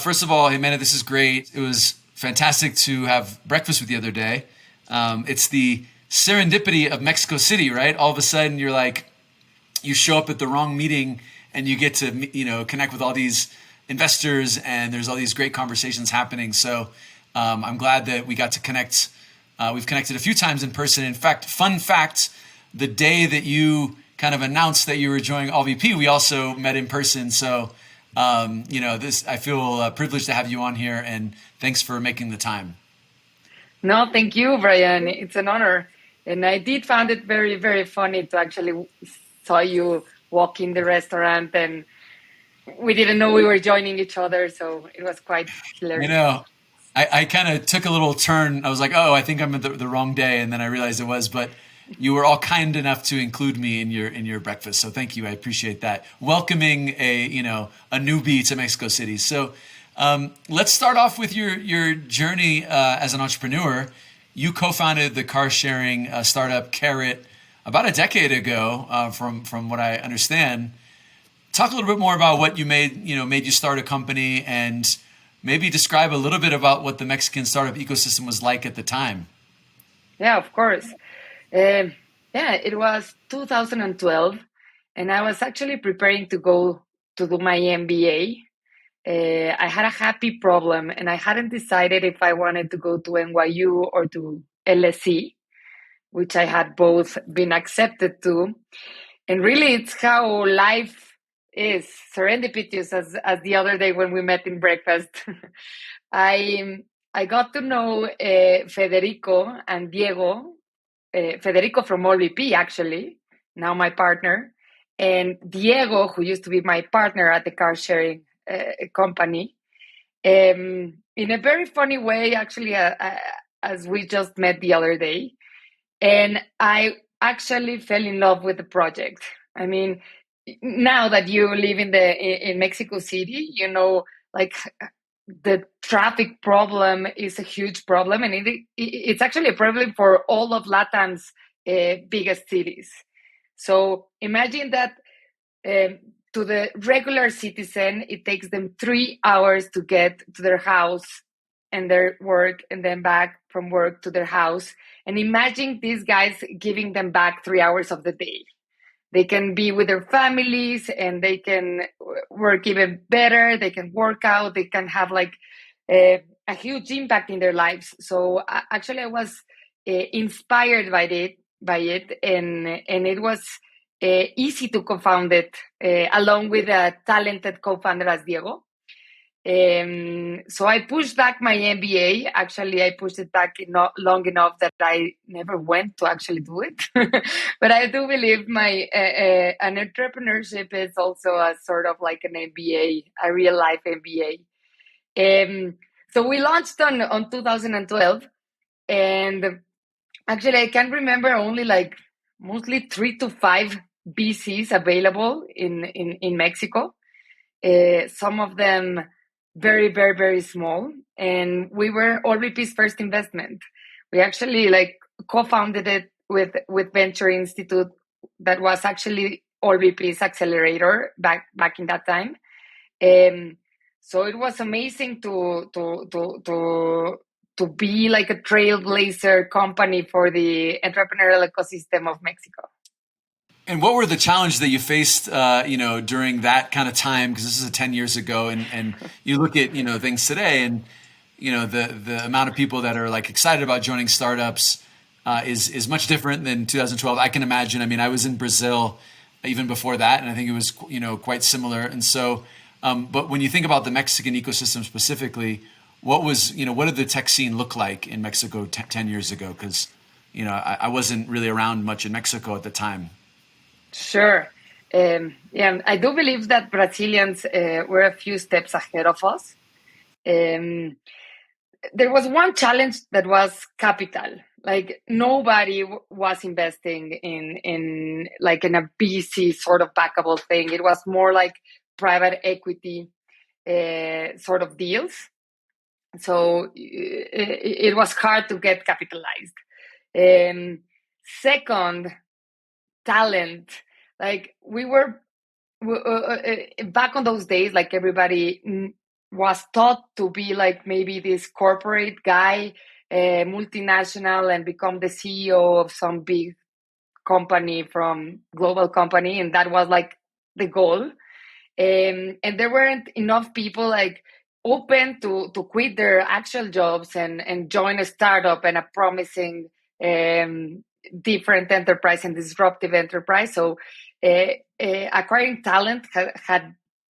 First of all, Jimena, this is great. It was fantastic to have breakfast with you the other day. It's the serendipity of Mexico City, right? All of a sudden, you're like, you show up at the wrong meeting and you get to, connect with all these investors and there's all these great conversations happening. So I'm glad that we got to connect. We've connected a few times in person. In fact, fun fact, the day that you kind of announced that you were joining ALLVP, we also met in person. So I feel privileged to have you on here, and thanks for making the time. No, thank you, Brian. It's an honor. And I did find it very, very funny to actually saw you walk in the restaurant, and we didn't know we were joining each other. So it was quite hilarious. I kind of took a little turn. I was like, oh, I think I'm at the wrong day. And then I realized it was, but you were all kind enough to include me in your breakfast. So thank you. I appreciate that. Welcoming a newbie to Mexico City. So let's start off with your journey as an entrepreneur. You co-founded the car sharing startup Carrot about a decade ago, from what I understand. Talk a little bit more about what you made you start a company, and maybe describe a little bit about what the Mexican startup ecosystem was like at the time. Yeah, of course. It was 2012, and I was actually preparing to go to do my MBA. I had a happy problem, and I hadn't decided if I wanted to go to NYU or to LSE, which I had both been accepted to. And really, it's how life is serendipitous, as the other day when we met in breakfast. I got to know Federico and Diego, Federico from ALLVP, actually, now my partner, and Diego, who used to be my partner at the car sharing company, in a very funny way, actually, as we just met the other day. And I actually fell in love with the project. I mean, now that you live in Mexico City, like the traffic problem is a huge problem, and it's actually a problem for all of LatAm's biggest cities. So imagine that to the regular citizen, it takes them 3 hours to get to their house and their work, and then back from work to their house. And imagine these guys giving them back 3 hours of the day. They can be with their families, and they can work even better. They can work out. They can have like a huge impact in their lives. So actually, I was inspired by it, and it was easy to co-found it along with a talented co-founder as Diego. So I pushed back my MBA. Actually, I pushed it back not long enough that I never went to actually do it. But I do believe an entrepreneurship is also a sort of like an MBA, a real life MBA. So we launched on 2012, and actually I can remember only like mostly 3 to 5 VCs available in Mexico. Some of them very, very, very small. And we were ALLVP's first investment. We actually like co-founded it with Venture Institute, that was actually ALLVP's accelerator back in that time. So it was amazing to be like a trailblazer company for the entrepreneurial ecosystem of Mexico. And what were the challenges that you faced, during that kind of time? Because this is 10 years ago, and you look at, things today, and, the amount of people that are like excited about joining startups is much different than 2012. I can imagine. I mean, I was in Brazil even before that, and I think it was, quite similar. And so, but when you think about the Mexican ecosystem specifically, what did the tech scene look like in Mexico 10 years ago? Because, I wasn't really around much in Mexico at the time. Sure. I do believe that Brazilians were a few steps ahead of us. There was one challenge that was capital. Like nobody was investing in a VC sort of backable thing. It was more like private equity sort of deals. So it was hard to get capitalized. Second, talent. Like we were back on those days, like everybody was taught to be like maybe this corporate guy, multinational, and become the CEO of some big company from global company, and that was like the goal. And there weren't enough people like open to quit their actual jobs and join a startup and a promising different enterprise and disruptive enterprise. So acquiring talent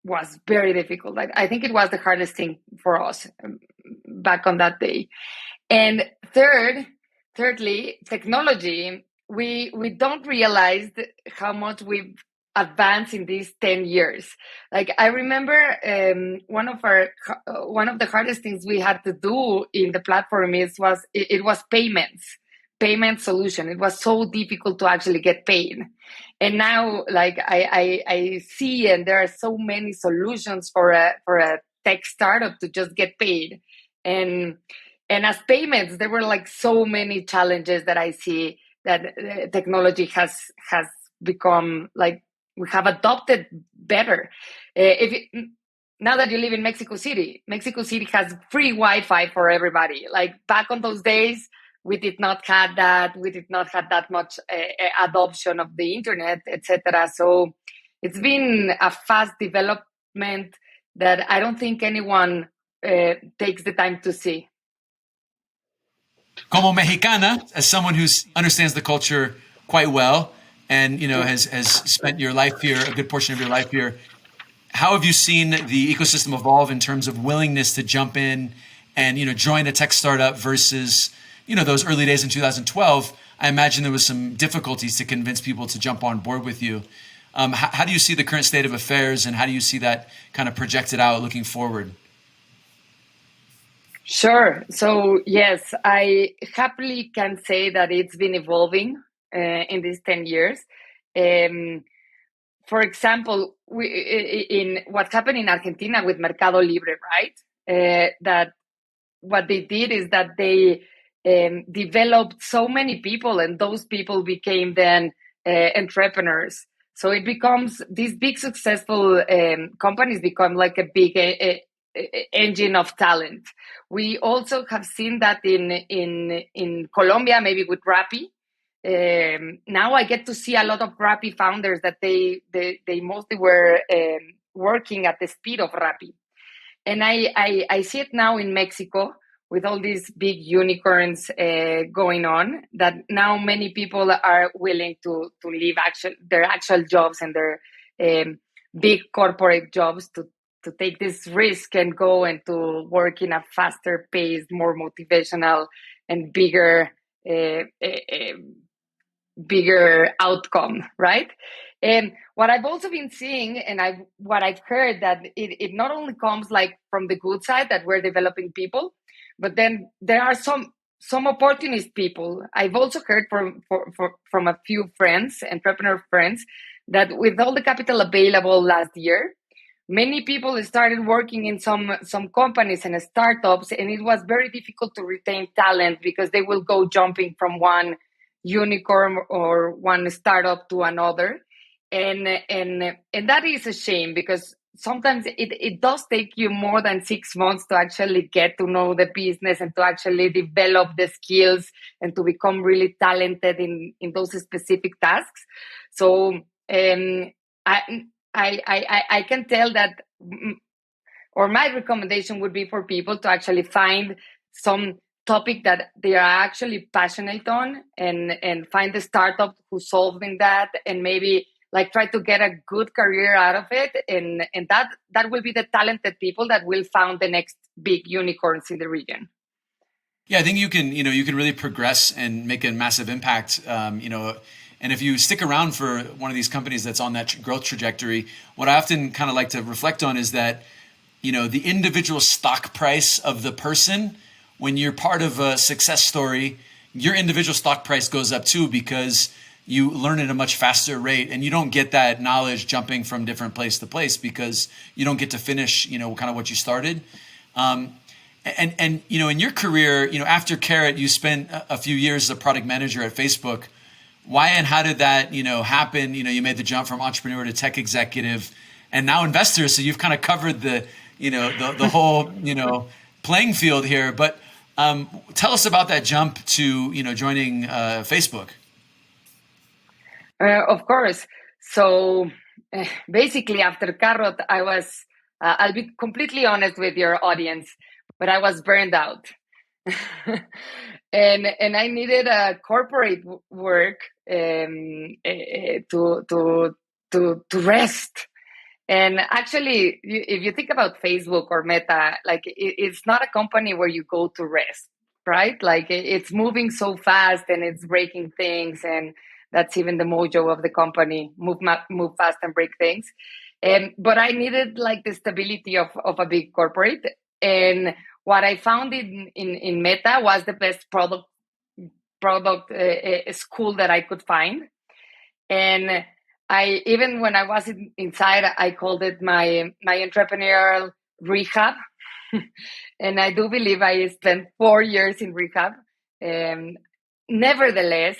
was very difficult. I think it was the hardest thing for us back on that day. And thirdly, technology. We don't realize how much we've advanced in these 10 years. Like I remember one of the hardest things we had to do in the platform was payment solution. It was so difficult to actually get paid. And now like I see, and there are so many solutions for a tech startup to just get paid. And as payments, there were like so many challenges that I see that technology has become like we have adopted better. Now that you live in Mexico City has free Wi-Fi for everybody. Like back on those days, we did not have that. We did not have that much adoption of the internet, etc. So it's been a fast development that I don't think anyone takes the time to see. Como Mexicana, as someone who understands the culture quite well, and has spent your life here, a good portion of your life here, how have you seen the ecosystem evolve in terms of willingness to jump in and join a tech startup versus those early days in 2012? I imagine there was some difficulties to convince people to jump on board with you. How do you see the current state of affairs, and how do you see that kind of projected out looking forward? Sure. So yes, I happily can say that it's been evolving in these 10 years. For example, in what happened in Argentina with Mercado Libre, right? That what they did is that they developed so many people, and those people became then entrepreneurs. So it becomes these big successful companies become like a big engine of talent. We also have seen that in Colombia, maybe with Rappi. Now I get to see a lot of Rappi founders that they mostly were working at the speed of Rappi. And I see it now in Mexico with all these big unicorns going on, that now many people are willing to leave their actual jobs and their big corporate jobs to take this risk and go and to work in a faster paced, more motivational and bigger outcome, right? And what I've also been seeing, and what I've heard, that it not only comes like from the good side that we're developing people, but then there are some opportunist people. I've also heard from a few friends, entrepreneur friends, that with all the capital available last year, many people started working in some companies and startups, and it was very difficult to retain talent because they will go jumping from one unicorn or one startup to another, and that is a shame, because sometimes it does take you more than 6 months to actually get to know the business and to actually develop the skills and to become really talented in those specific tasks. So I can tell that, or my recommendation would be for people to actually find some topic that they are actually passionate on, and find a startup who's solving that, and maybe like try to get a good career out of it. And that will be the talented people that will found the next big unicorns in the region. Yeah, I think you can really progress and make a massive impact, and if you stick around for one of these companies that's on that growth trajectory, what I often kind of like to reflect on is that, the individual stock price of the person, when you're part of a success story, your individual stock price goes up too, because you learn at a much faster rate, and you don't get that knowledge jumping from different place to place because you don't get to finish, kind of what you started. And in your career, after Carrot, you spent a few years as a product manager at Facebook. Why and how did that, happen? You made the jump from entrepreneur to tech executive and now investor. So you've kind of covered the the whole, playing field here. But tell us about that jump to, joining Facebook. Of course. So basically, after Carrot, I'll be completely honest with your audience, but I was burned out. and I needed a corporate work to rest. And actually, if you think about Facebook or Meta, like it's not a company where you go to rest, right? Like it's moving so fast and it's breaking things, and that's even the mojo of the company: move fast and break things. But I needed like the stability of a big corporate, and what I found in Meta was the best product school that I could find. And I, even when I was inside, I called it my entrepreneurial rehab. And I do believe I spent 4 years in rehab. Nevertheless,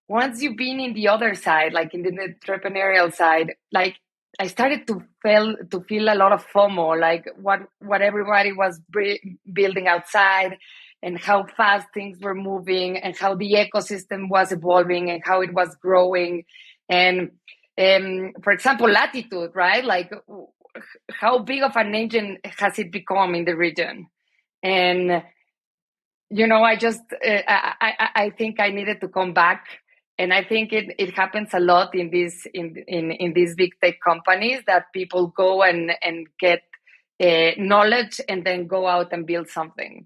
once you've been in the other side, like in the entrepreneurial side, like I started to feel a lot of FOMO, like what everybody was building outside, and how fast things were moving, and how the ecosystem was evolving, and how it was growing. And for example, Latitude, right? Like how big of an engine has it become in the region? And I just I think I needed to come back. And I think it happens a lot in these big tech companies, that people go and get knowledge and then go out and build something.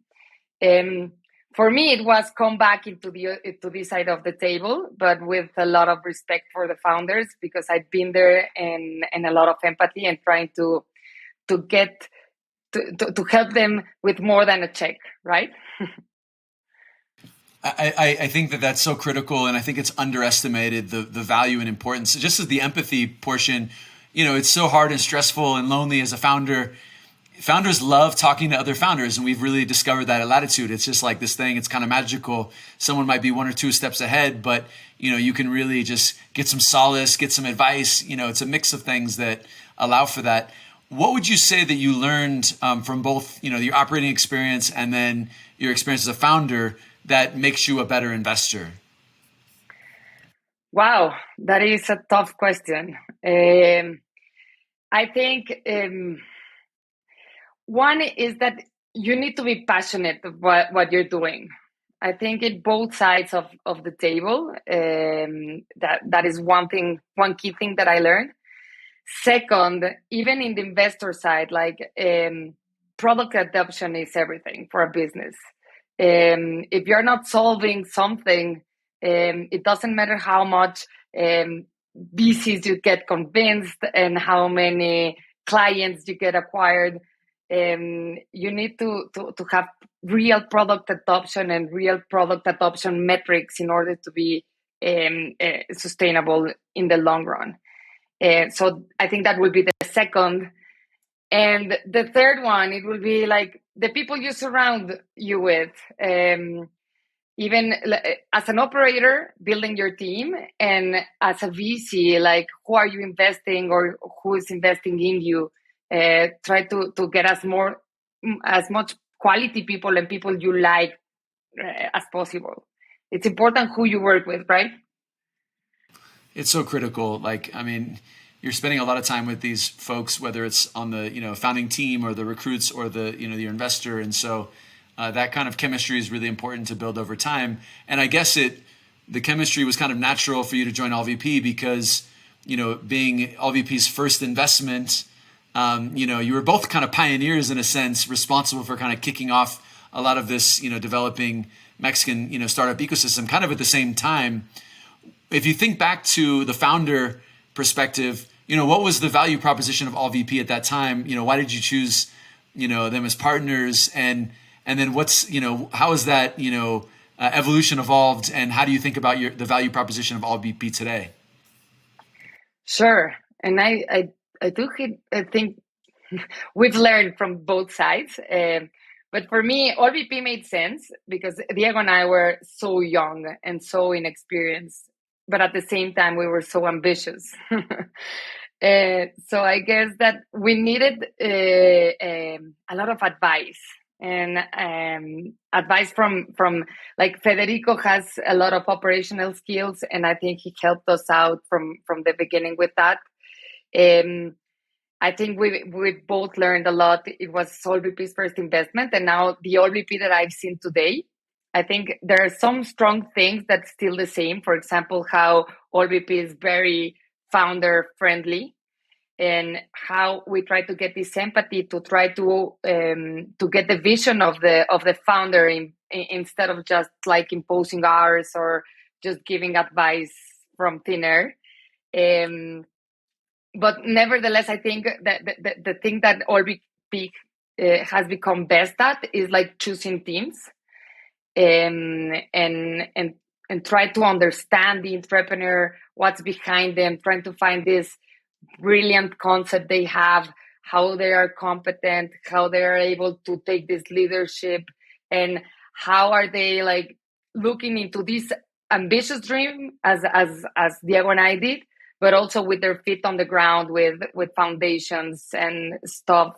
For me, it was come back into this side of the table, but with a lot of respect for the founders, because I've been there, and a lot of empathy, and trying to get to help them with more than a check, right? I think that's so critical, and I think it's underestimated, the value and importance. Just as the empathy portion, it's so hard and stressful and lonely as a founder. Founders love talking to other founders, and we've really discovered that at Latitude. It's just like this thing. It's kind of magical. Someone might be 1 or 2 steps ahead, but you can really just get some solace, get some advice. It's a mix of things that allow for that. What would you say that you learned from both your operating experience and then your experience as a founder that makes you a better investor? Wow, that is a tough question. I think one is that you need to be passionate about what you're doing. I think in both sides of the table, that is one key thing that I learned. Second, even in the investor side, like product adoption is everything for a business. If you're not solving something, it doesn't matter how much VCs you get convinced and how many clients you get acquired. You need to have real product adoption and real product adoption metrics in order to be sustainable in the long run. So I think that would be the second. And the third one, it will be like the people you surround you with. Even as an operator, building your team, and as a VC, like who are you investing, or who is investing in you? Try to get as much quality people and people you like as possible. It's important who you work with, right? It's so critical. Like, I mean, you're spending a lot of time with these folks, whether it's on the founding team or the recruits or your investor, and so that kind of chemistry is really important to build over time. And I guess the chemistry was kind of natural for you to join ALLVP because being ALLVP's first investment, you were both kind of pioneers in a sense, responsible for kind of kicking off a lot of this developing Mexican startup ecosystem kind of at the same time. If you think back to the founder perspective, what was the value proposition of ALLVP at that time? Why did you choose, them as partners? And then how has that, evolution evolved? And how do you think about the value proposition of ALLVP today? Sure. And I think we've learned from both sides. But for me, ALLVP made sense because Diego and I were so young and so inexperienced, but at the same time, we were so ambitious. So I guess that we needed a lot of advice, and advice from like Federico has a lot of operational skills, and I think he helped us out from the beginning with that. I think we both learned a lot. It was ALLVP's first investment, and now the ALLVP that I've seen today. I think there are some strong things that's still the same. For example, how ALLVP is very founder friendly, and how we try to get this empathy to try to get the vision of the founder instead of just like imposing ours or just giving advice from thin air. But nevertheless, I think that the thing that ALLVP has become best at is like choosing teams, and try to understand the entrepreneur, what's behind them, trying to find this brilliant concept they have, how they are competent, how they are able to take this leadership, and how are they like looking into this ambitious dream as Diego and I did, but also with their feet on the ground with foundations and stuff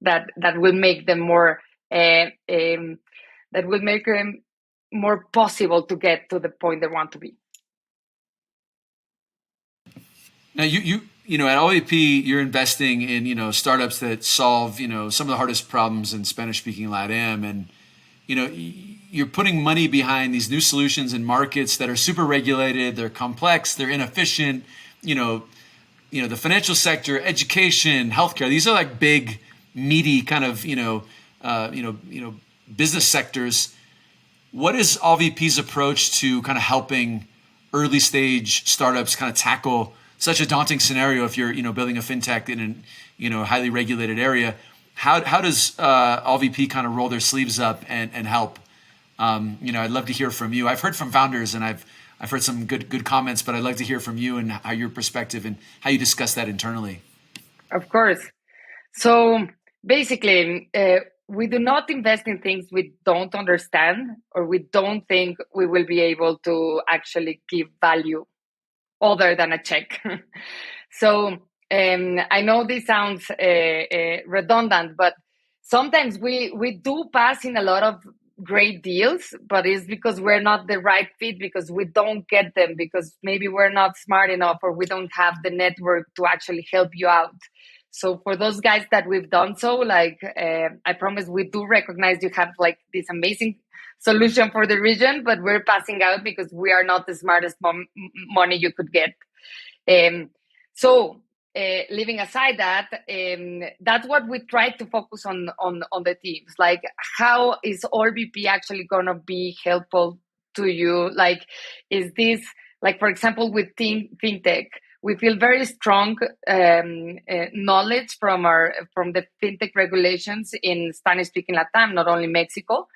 that will make them more that will make them more possible to get to the point they want to be. Now you at ALLVP, you're investing in startups that solve some of the hardest problems in Spanish-speaking LatAm, and you're putting money behind these new solutions in markets that are super regulated, they're complex, they're inefficient. The financial sector, education, healthcare. These are like big, meaty kind of business sectors. What is ALLVP's approach to kind of helping early stage startups kind of tackle such a daunting scenario if you're building a fintech in a highly regulated area? How does ALLVP kind of roll their sleeves up and help? I'd love to hear from you. I've heard from founders and I've heard some good comments, but I'd like to hear from you and how your perspective and how you discuss that internally. Of course. So basically, we do not invest in things we don't understand or we don't think we will be able to actually give value other than a check. So I know this sounds redundant, but sometimes we do pass in a lot of great deals, but it's because we're not the right fit, because we don't get them, because maybe we're not smart enough or we don't have the network to actually help you out. So for those guys that we've done so, like I promise we do recognize you have like this amazing solution for the region, but we're passing out because we are not the smartest money you could get. Leaving aside that, that's what we try to focus on the teams. Like, how is ALLVP actually going to be helpful to you? Like, is this, like, for example, with fintech, we feel very strong knowledge from the fintech regulations in Spanish-speaking LatAm, not only Mexico.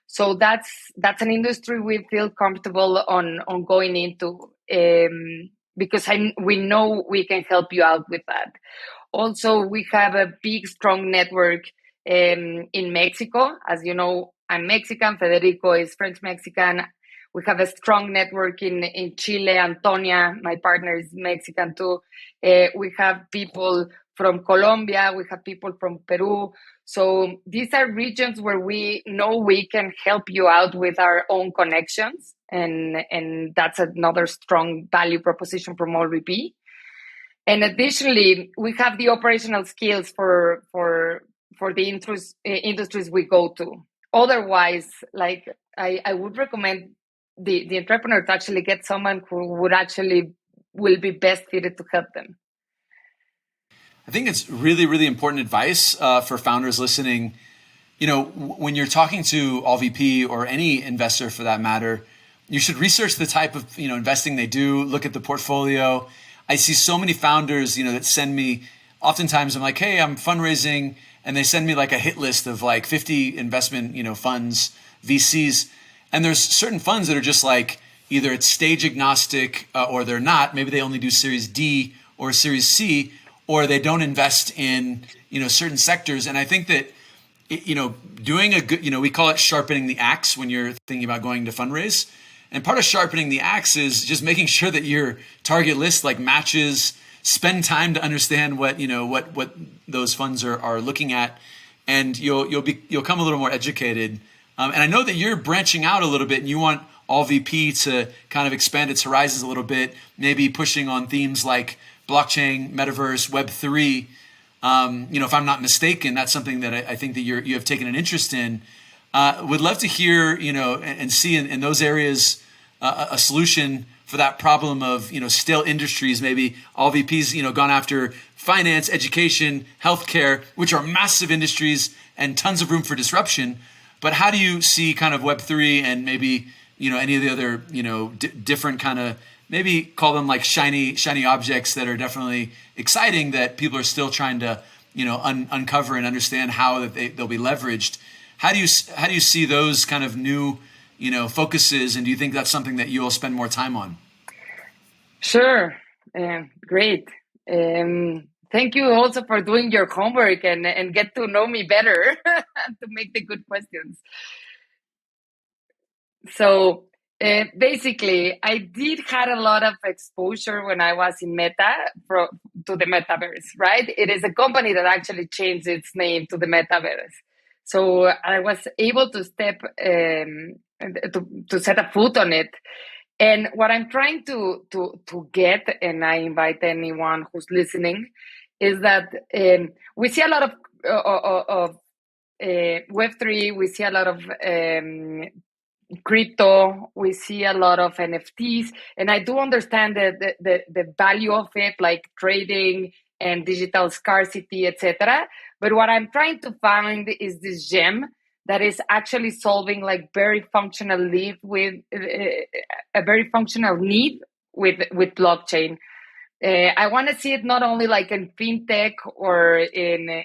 So that's an industry we feel comfortable on going into. Because we know we can help you out with that. Also, we have a big, strong network in Mexico. As you know, I'm Mexican. Federico is French-Mexican. We have a strong network in Chile. Antonia, my partner, is Mexican too. We have people from Colombia. We have people from Peru. So these are regions where we know we can help you out with our own connections. And that's another strong value proposition from ALLVP. And additionally, we have the operational skills for the industries we go to. Otherwise, like I would recommend the entrepreneur to actually get someone who will be best fitted to help them. I think it's really, really important advice for founders listening. When you're talking to ALLVP or any investor for that matter, you should research the type of investing they do. Look at the portfolio. I see so many founders that send me. Oftentimes, I'm like, hey, I'm fundraising, and they send me like a hit list of like 50 investment funds, VCs, and there's certain funds that are just like either it's stage agnostic or they're not. Maybe they only do Series D or Series C, or they don't invest in certain sectors. And I think that doing a good we call it sharpening the axe when you're thinking about going to fundraise. And part of sharpening the axe is just making sure that your target list like matches spend time to understand what those funds are looking at, and you'll come a little more educated. And I know that you're branching out a little bit, and you want ALLVP to kind of expand its horizons a little bit, maybe pushing on themes like blockchain, metaverse, Web3. If I'm not mistaken, that's something that I think that you have taken an interest in. Would love to hear, and see in those areas a solution for that problem of, still industries. Maybe ALLVP's, gone after finance, education, healthcare, which are massive industries and tons of room for disruption. But how do you see kind of Web3 and maybe, any of the other, different kind of, maybe call them like shiny objects that are definitely exciting that people are still trying to, uncover and understand how that they'll be leveraged. How do you see those kind of new, focuses, and do you think that's something that you will spend more time on? Sure. Great. Thank you also for doing your homework and get to know me better to make the good questions. So basically, I did had a lot of exposure when I was in Meta to the metaverse, right? It is a company that actually changed its name to the metaverse. So I was able to to set a foot on it. And what I'm trying to get, and I invite anyone who's listening, is that we see a lot of Web3, we see a lot of crypto, we see a lot of NFTs, and I do understand the value of it, like trading and digital scarcity, etc. But what I'm trying to find is this gem that is actually solving like very functional need with a very functional need with blockchain. I want to see it not only like in fintech or in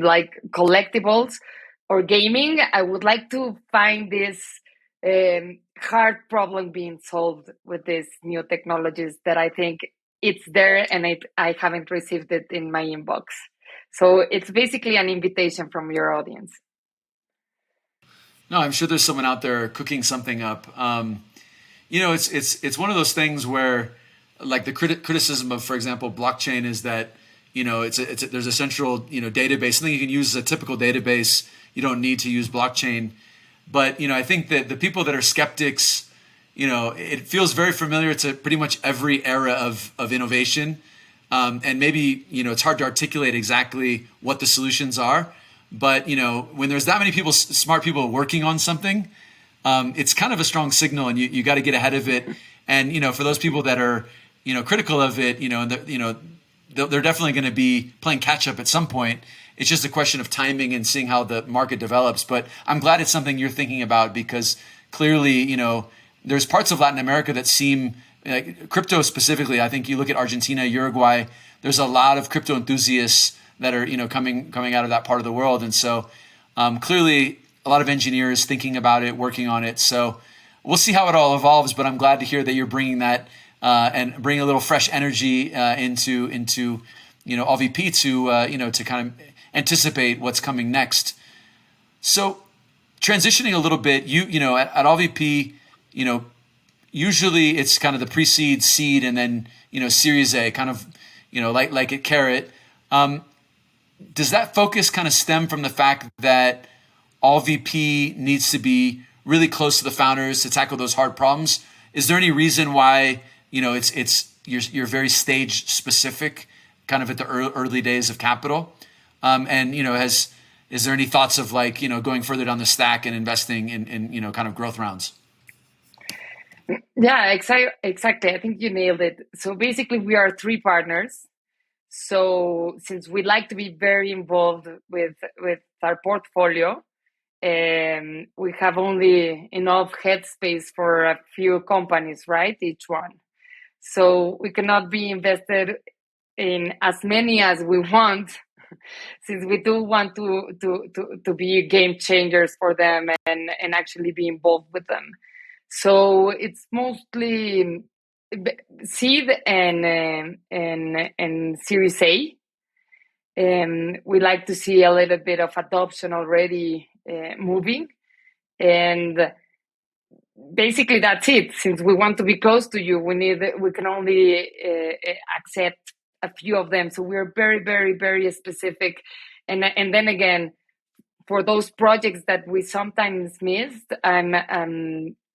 like collectibles or gaming. I would like to find this hard problem being solved with these new technologies that I think it's there, and I haven't received it in my inbox. So it's basically an invitation from your audience. No, I'm sure there's someone out there cooking something up. It's one of those things where, like the criticism of, for example, blockchain is that there's a central database, something you can use as a typical database. You don't need to use blockchain. But I think that the people that are skeptics, it feels very familiar to pretty much every era of innovation. And maybe, it's hard to articulate exactly what the solutions are. But, when there's that many people, smart people working on something, it's kind of a strong signal, and you got to get ahead of it. And, for those people that are, critical of it, they're definitely going to be playing catch up at some point. It's just a question of timing and seeing how the market develops. But I'm glad it's something you're thinking about, because clearly, there's parts of Latin America that seem like crypto specifically. I think you look at Argentina, Uruguay, there's a lot of crypto enthusiasts that are, coming out of that part of the world. And so clearly a lot of engineers thinking about it, working on it. So we'll see how it all evolves, but I'm glad to hear that you're bringing that and bring a little fresh energy into ALLVP to kind of anticipate what's coming next. So transitioning a little bit, at ALLVP, usually it's kind of the pre-seed, seed, and then Series A, kind of like at Carrot. Does that focus kind of stem from the fact that ALLVP needs to be really close to the founders to tackle those hard problems? Is there any reason why you're very stage specific, kind of at the early days of capital? Is there any thoughts of like going further down the stack and investing in kind of growth rounds? Yeah, exactly. I think you nailed it. So basically, we are three partners. So since we like to be very involved with our portfolio, we have only enough headspace for a few companies, right? Each one. So we cannot be invested in as many as we want, since we do want to be game changers for them and actually be involved with them. So it's mostly seed and Series A. We like to see a little bit of adoption already moving, and basically that's it. Since we want to be close to you, we can only accept a few of them. So we're very, very, very specific. And then again, for those projects that we sometimes missed,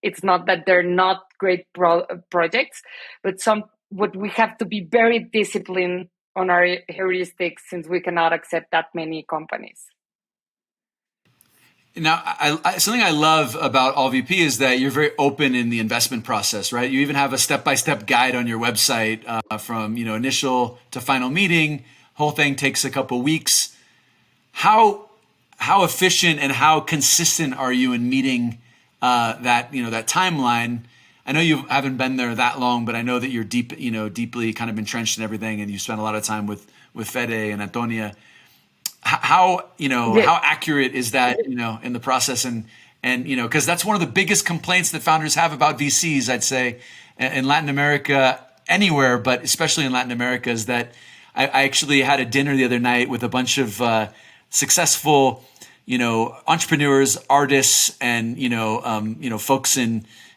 it's not that they're not great projects, but we have to be very disciplined on our heuristics, since we cannot accept that many companies. Now, something I love about ALLVP is that you're very open in the investment process, right? You even have a step-by-step guide on your website from initial to final meeting. Whole thing takes a couple weeks. How efficient and how consistent are you in meeting that timeline? I know you haven't been there that long, but I know that you're deeply kind of entrenched in everything, and you spend a lot of time with Fede and Antonia. How accurate is that, in the process? And because that's one of the biggest complaints that founders have about VCs, I'd say, in Latin America, anywhere, but especially in Latin America, is that I actually had a dinner the other night with a bunch of successful, entrepreneurs, artists, and, folks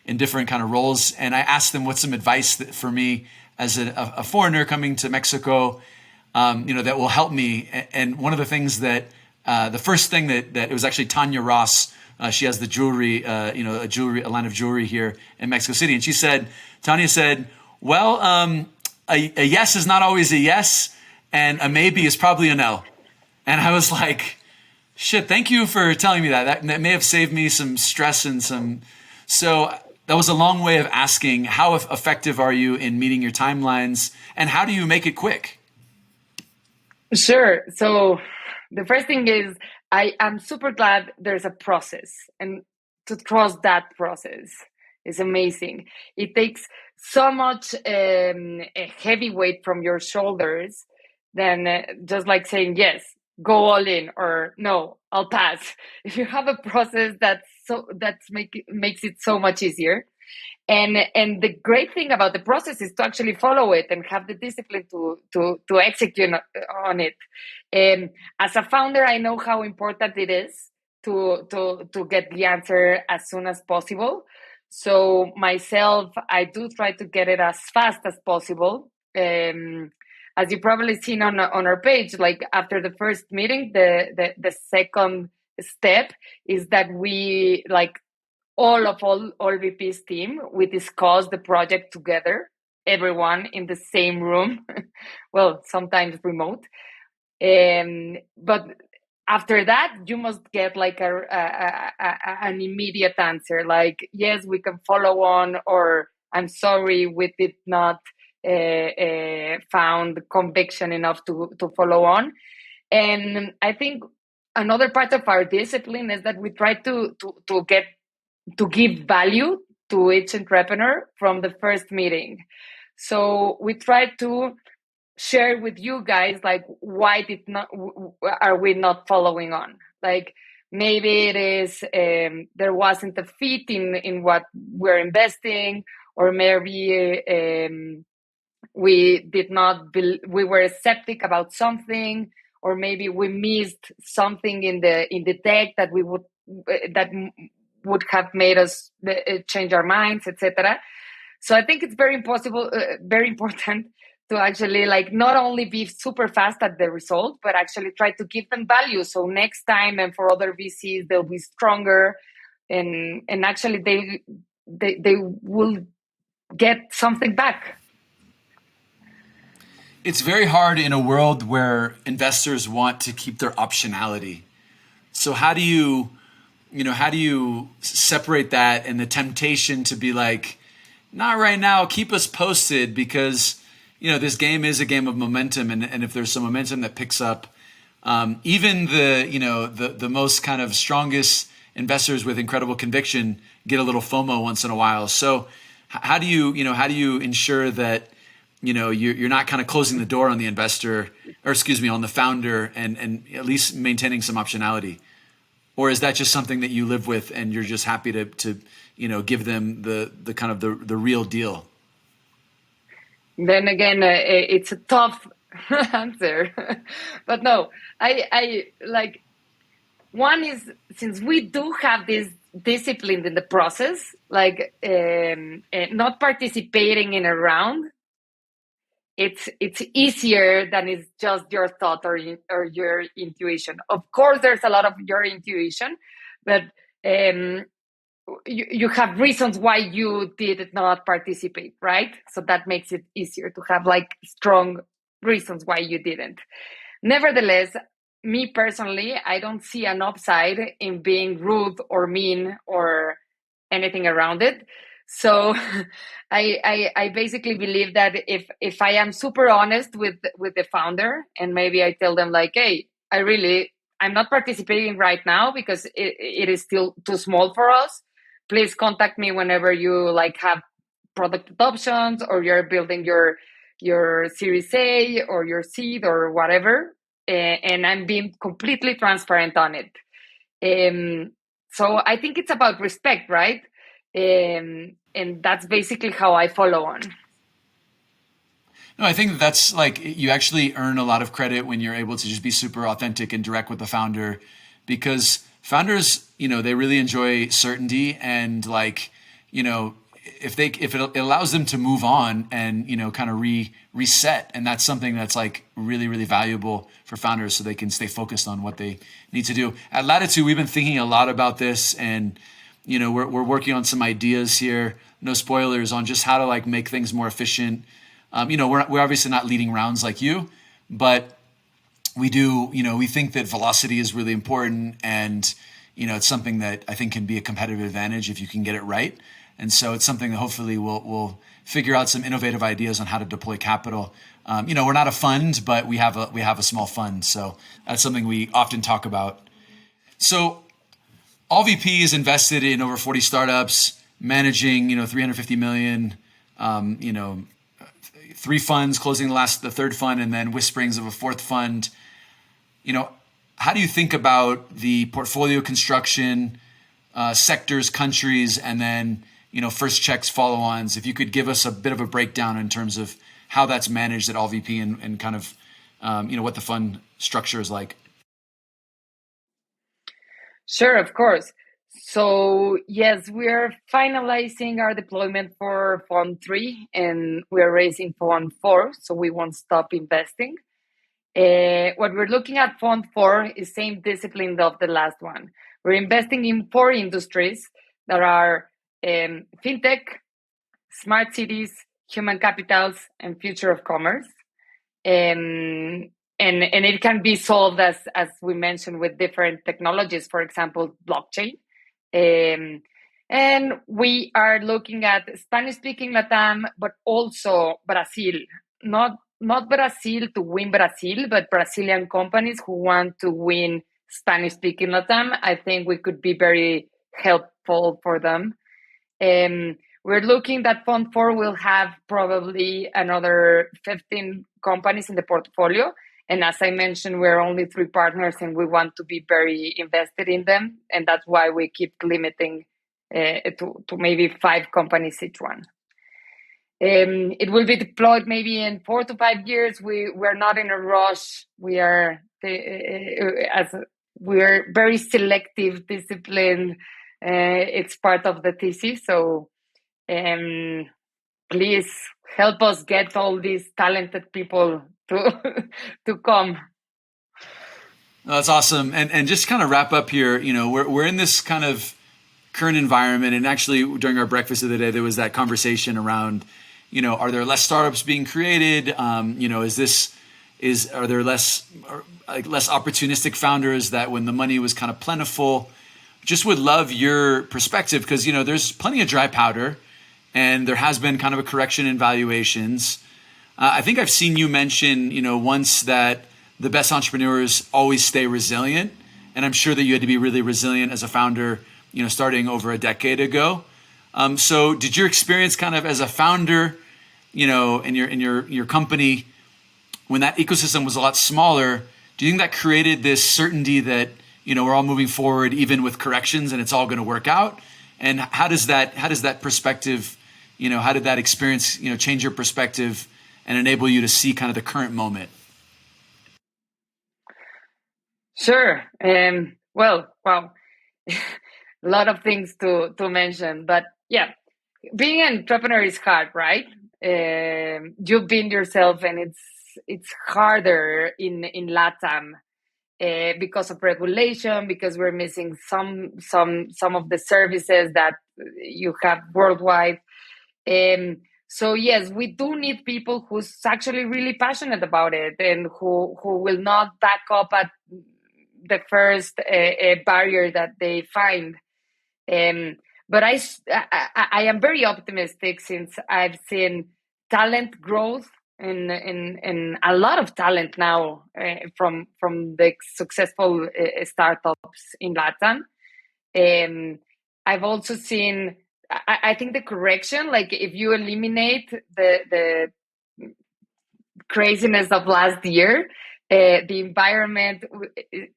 in different kind of roles. And I asked them what's some advice for me as a foreigner coming to Mexico, that will help me. And one of the things that, the first thing that it was actually Tanya Ross. She has the jewelry, a line of jewelry here in Mexico City. And Tanya said, well, a yes is not always a yes, and a maybe is probably a no. And I was like, shit, thank you for telling me that. That may have saved me some stress so that was a long way of asking, how effective are you in meeting your timelines, and how do you make it quick? Sure. So the first thing is, I'm super glad there's a process, and to trust that process is amazing. It takes so much a heavy weight from your shoulders than just like saying, yes, go all in, or no, I'll pass. If you have a process, makes it so much easier. And the great thing about the process is to actually follow it and have the discipline to execute on it. As a founder, I know how important it is to get the answer as soon as possible. So myself, I do try to get it as fast as possible. As you probably seen on our page, like after the first meeting, the second step is that we ALLVP's team, we discuss the project together, everyone in the same room, well, sometimes remote. But after that, you must get like an immediate answer, like, yes, we can follow on, or I'm sorry, we did not found conviction enough to follow on. And I think another part of our discipline is that we try to give value to each entrepreneur from the first meeting. So we try to share with you guys, like, why are we not following on? Like, maybe it is there wasn't a fit in what we're investing, or maybe we were skeptic about something, or maybe we missed something in the deck that would have made us change our minds, etc. So I think it's very important to actually not only be super fast at the result, but actually try to give them value. So next time, and for other VCs, they'll be stronger, and actually they will get something back. It's very hard in a world where investors want to keep their optionality. So how do you separate that and the temptation to be like, not right now, keep us posted, because, this game is a game of momentum. And if there's some momentum that picks up, even the most kind of strongest investors with incredible conviction get a little FOMO once in a while. So how do you ensure that, you're not kind of closing the door on the investor, or on the founder, and at least maintaining some optionality? Or is that just something that you live with, and you're just happy to give them the kind of the real deal? Then again, it's a tough answer, but no, I like, one is, since we do have this disciplined in the process, like not participating in a round. It's easier than it's just your thought or your intuition. Of course, there's a lot of your intuition, but you have reasons why you did not participate, right? So that makes it easier to have like strong reasons why you didn't. Nevertheless, me personally, I don't see an upside in being rude or mean or anything around it. So I basically believe that if I am super honest with the founder, and maybe I tell them like, hey, I'm not participating right now because it is still too small for us. Please contact me whenever you like have product adoptions or you're building your Series A or your seed or whatever. And I'm being completely transparent on it. So I think it's about respect, right? And that's basically how I follow on. No, I think that's like you actually earn a lot of credit when you're able to just be super authentic and direct with the founder, because founders, they really enjoy certainty and like, if it allows them to move on and, kind of reset. And that's something that's like really, really valuable for founders so they can stay focused on what they need to do. At Latitude, we've been thinking a lot about this, and, we're working on some ideas here, no spoilers, on just how to like make things more efficient. We're obviously not leading rounds like you, but we do, we think that velocity is really important, and, it's something that I think can be a competitive advantage if you can get it right. And so it's something that hopefully we'll figure out some innovative ideas on how to deploy capital. We're not a fund, but we have a small fund. So that's something we often talk about. So ALLVP is invested in over 40 startups, managing, 350 million, 3 funds, closing the third fund, and then whisperings of a fourth fund. How do you think about the portfolio construction, sectors, countries, and then, first checks, follow-ons? If you could give us a bit of a breakdown in terms of how that's managed at ALLVP and kind of, what the fund structure is like. Sure, of course. So yes, we're finalizing our deployment for Fund 3 and we're raising Fund 4, so we won't stop investing. What we're looking at Fund 4 is same discipline of the last one. We're investing in 4 industries that are fintech, smart cities, human capitals, and future of commerce. And it can be solved as we mentioned with different technologies, for example, blockchain. And we are looking at Spanish-speaking LatAm, but also Brazil. Not Brazil to win Brazil, but Brazilian companies who want to win Spanish-speaking LatAm. I think we could be very helpful for them. We're looking that Fund 4 will have probably another 15 companies in the portfolio. And as I mentioned, we're only 3 partners and we want to be very invested in them. And that's why we keep limiting to maybe 5 companies each one. It will be deployed maybe in 4 to 5 years. We're not in a rush. We're very selective, disciplined. It's part of the thesis. So please help us get all these talented people to come. That's awesome. And just kind of wrap up here, we're in this kind of current environment. And actually during our breakfast of the day, there was that conversation around, are there less startups being created? Are there less opportunistic founders that when the money was kind of plentiful? Just would love your perspective because, there's plenty of dry powder and there has been kind of a correction in valuations. I think I've seen you mention, once that the best entrepreneurs always stay resilient. And I'm sure that you had to be really resilient as a founder, starting over a decade ago. So did your experience kind of as a founder, in your company, when that ecosystem was a lot smaller, do you think that created this certainty that, we're all moving forward even with corrections and it's all going to work out? And how does that perspective, how did that experience, change your perspective and enable you to see kind of the current moment? Sure. Well, wow. a lot of things to mention. But yeah, being an entrepreneur is hard, right? You've been yourself, and it's harder in LATAM because of regulation, because we're missing some of the services that you have worldwide. So yes, we do need people who's actually really passionate about it and who will not back up at the first barrier that they find. But I am very optimistic since I've seen talent growth and a lot of talent now from the successful startups in Latin. I've also seen, I think the correction, like if you eliminate the craziness of last year, the environment,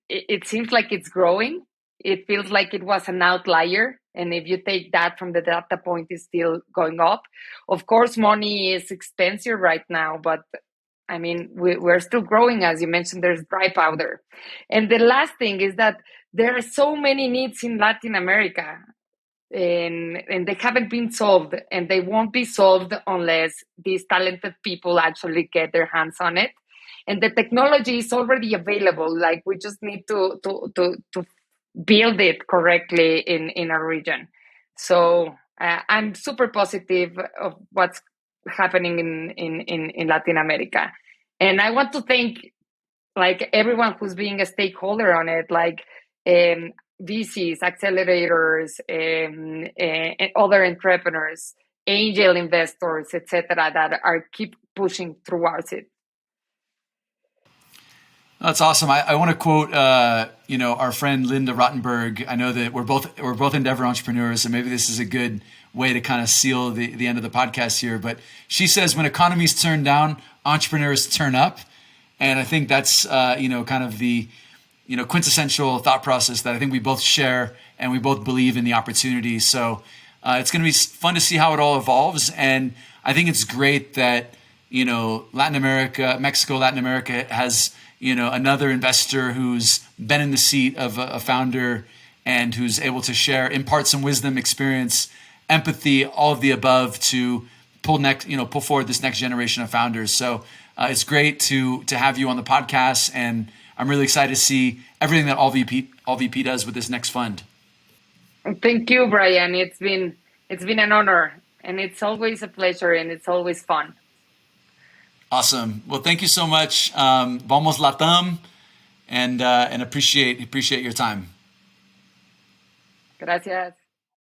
it seems like it's growing. It feels like it was an outlier. And if you take that from the data point, is still going up. Of course, money is expensive right now, but I mean, we're still growing. As you mentioned, there's dry powder. And the last thing is that there are so many needs in Latin America, and they haven't been solved, and they won't be solved unless these talented people actually get their hands on it. And the technology is already available. Like we just need to build it correctly in our region. So I'm super positive of what's happening in Latin America. And I want to thank like everyone who's being a stakeholder on it, like VCs, accelerators, other entrepreneurs, angel investors, etc., that are keep pushing towards it. That's awesome. I want to quote, our friend Linda Rottenberg. I know that we're both Endeavor entrepreneurs, so maybe this is a good way to kind of seal the end of the podcast here. But she says, when economies turn down, entrepreneurs turn up. And I think that's, kind of the, quintessential thought process that I think we both share, and we both believe in the opportunity. So it's going to be fun to see how it all evolves. And I think it's great that, Latin America, Mexico, Latin America has, another investor who's been in the seat of a founder and who's able to impart some wisdom, experience, empathy, all of the above to pull forward this next generation of founders. So it's great to have you on the podcast, and I'm really excited to see everything that ALLVP does with this next fund. Thank you, Brian. It's been an honor, and it's always a pleasure, and it's always fun. Awesome. Well, thank you so much. Vamos LatAm, and appreciate your time. Gracias.